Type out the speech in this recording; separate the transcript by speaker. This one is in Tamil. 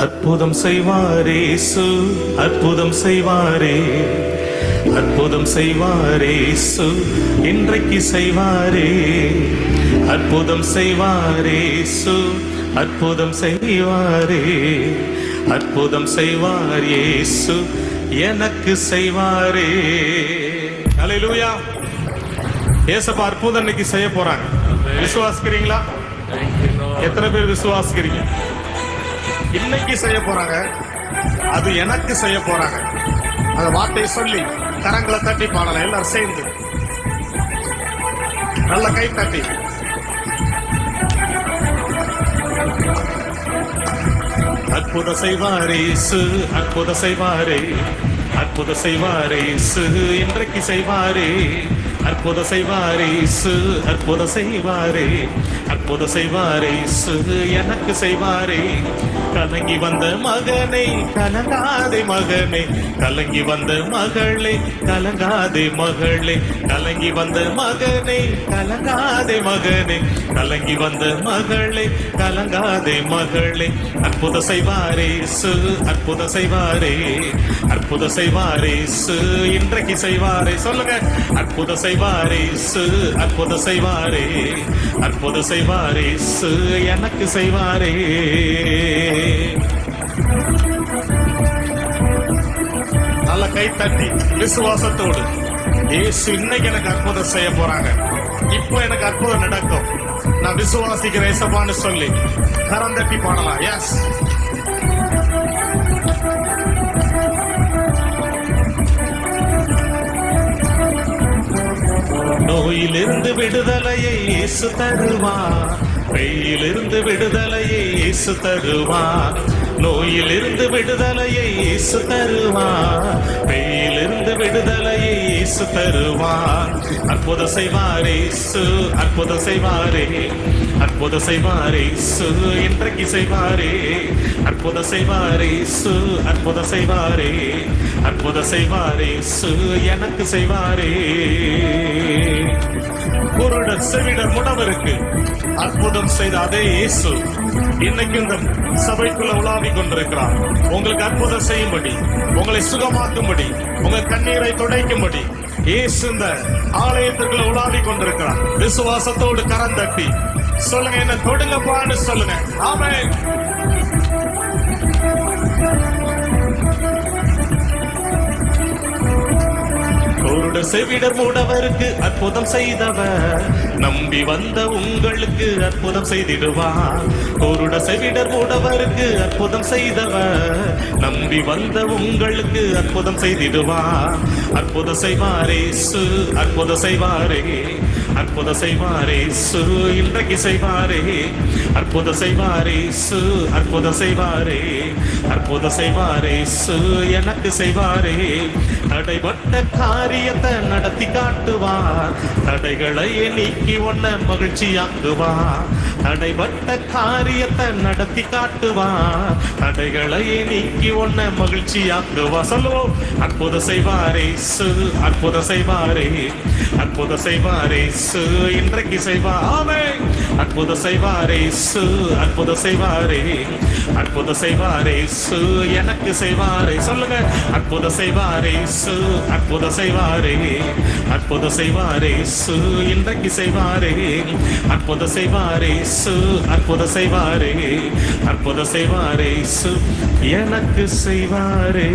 Speaker 1: அற்புதம் செய்வாரே இயேசு, அற்புதம் செய்வாரே, அற்புதம் செய்வாரே இயேசு, இன்றைக்கு செய்வாரே, அற்புதம் செய்வாரே இயேசு, அற்புதம் செய்வாரே, அற்புதம் செய்வார் இயேசு, எனக்கு செய்வாரே. அல்லேலூயா. ஏசப்பா அற்புதம் இன்னைக்கு செய்ய போறாங்க. விசுவாசிக்கிறீங்களா? எத்தனை பேர் விசுவாசிக்கிறீங்க? இன்னைக்கு செய்ய போறாங்க, அது எனக்கு செய்ய போறாங்க. அந்த வார்த்தையை சொல்லி கரங்களை தட்டி பாடலாம் எல்லாரும் சேர்ந்து, நல்ல கை தட்டி. அற்புதம் செய்வாரே இயேசு, அற்புதம் செய்வாரே, அற்புதம் செய்வாரே இயேசு, இன்றைக்கு செய்வாரே, அற்புதம் செய்வாரே இயேசு, அற்புதம் செய்வாரே, அற்புதம் செய்வாரே இயேசு, எனக்கு செய்வாரே. கலங்கி வந்த மகனை கலங்காதே மகனே, கலங்கி வந்த மகளே கலங்காதே மகளே, கலங்கி வந்த மகனை கலங்காதே மகனே, கலங்கி வந்த மகளே கலங்காதே மகளே, அற்புதம் செய்வாரே இயேசு, அற்புதம் செய்வாரே, அற்புதம் செய்வாரே இயேசு, இன்றைக்கு செய்வாரே. சொல்லுங்க, அற்புதம் செய்வாரே இயேசு, அற்புதம் செய்வாரே, அற்புதம் செய்வாரே இயேசு, எனக்கு செய்வாரே. நல்ல கை தட்டி விசுவாசத்தோடு, இயேசு இன்னைக்கு எனக்கு அற்புதம் செய்ய போறாங்க, இப்போ எனக்கு அற்புதம் நடக்கும், நான் விசுவாசிக்கிறேன் ஏசப்பான்னு சொல்லி கரம் தட்டி பாடலாம். எஸ், நோயிலிருந்து விடுதலையை இயேசு தருவார், வெயிலிருந்து விடுதலையை இயேசு தருவார், நோயிலிருந்து விடுதலையை இயேசு தருவார், வெயிலிருந்து விடுதலையை இயேசு தருவார், அற்புதம் செய்வாரே இயேசு, அற்புதம் செய்வாரே, அற்புதம் செய்வாரே இயேசு, இன்றைக்கு செய்வாரே, அற்புதம் செய்வாரே இயேசு, அற்புதம் செய்வாரே, அற்புதம் செய்வாரே இயேசு, எனக்கு செய்வாரே. குருடர் செவிடர் முடவருக்கு அற்புதம் செய்த அதே இயேசு இன்னைக்கு இந்த சபைக்குள்ள உலாவிக் கொண்டிருக்கிறார். உங்களுக்கு அற்புதம் செய்யும்படி, உங்களை சுகமாக்கும்படி, உங்க கண்ணீரை துடைக்கும்படி இயேசு இந்த ஆலயத்துக்குள்ள உலாவிக் கொண்டிருக்கிறார். விசுவாசத்தோடு கரம் தட்டி சொல்லுங்க, என்ன தொடுங்கப்பான்னு சொல்லுங்க. ஆமென். குருடர் செவிடர் மூடவருக்கு அற்புதம் செய்தவர், நம்பி வந்த உங்களுக்கு அற்புதம் செய்திடுவார். குருடர் செவிடர் மூடவருக்கு அற்புதம் செய்தவர், நம்பி வந்த உங்களுக்கு அற்புதம் செய்திடுவார். அற்புதம் செய்வாரே இயேசு, அற்புதம் செய்வாரே, அற்புதம் செய்வாரே இயேசு, இன்றைக்கு செய்வாரே, அற்புதம் செய்வாரே இயேசு, அற்புதம் செய்வாரே, அற்புதம் செய்வாரே இயேசு, எனக்கு செய்வாரே. தடைப்பட்ட காரியத்தை நடத்தி காட்டுவார், தடைகளை நீக்கி உன்னை மகிழ்ச்சியாக்குவார். தடைப்பட்ட காரியத்தை நடத்தி காட்டுவார், தடைகளை நீக்கி உன்னை மகிழ்ச்சியாக்குவார். சொல்லுவோம், அற்புதம் செய்வாரே இயேசு, அற்புதம் செய்வாரே, அற்புதம் செய்வாரே இயேசு, இன்றைக்கு செய்வார். ஆமென். அற்புதம் செய்வாரே இயேசு, அற்புதம் செய்வாரே, அற்புதம் செய்வாரே இயேசு, எனக்கு செய்வாரே. சொல்லுங்க, அற்புதம் செய்வாரே இயேசு, அற்புதம் செய்வாரே, அற்புதம் செய்வாரே இயேசு, இன்றைக்கு செய்வாரே. அற்புதம் செய்வாரே இயேசு, அற்புதம் செய்வாரே, அற்புதம் செய்வாரே இயேசு, எனக்கு செய்வாரே.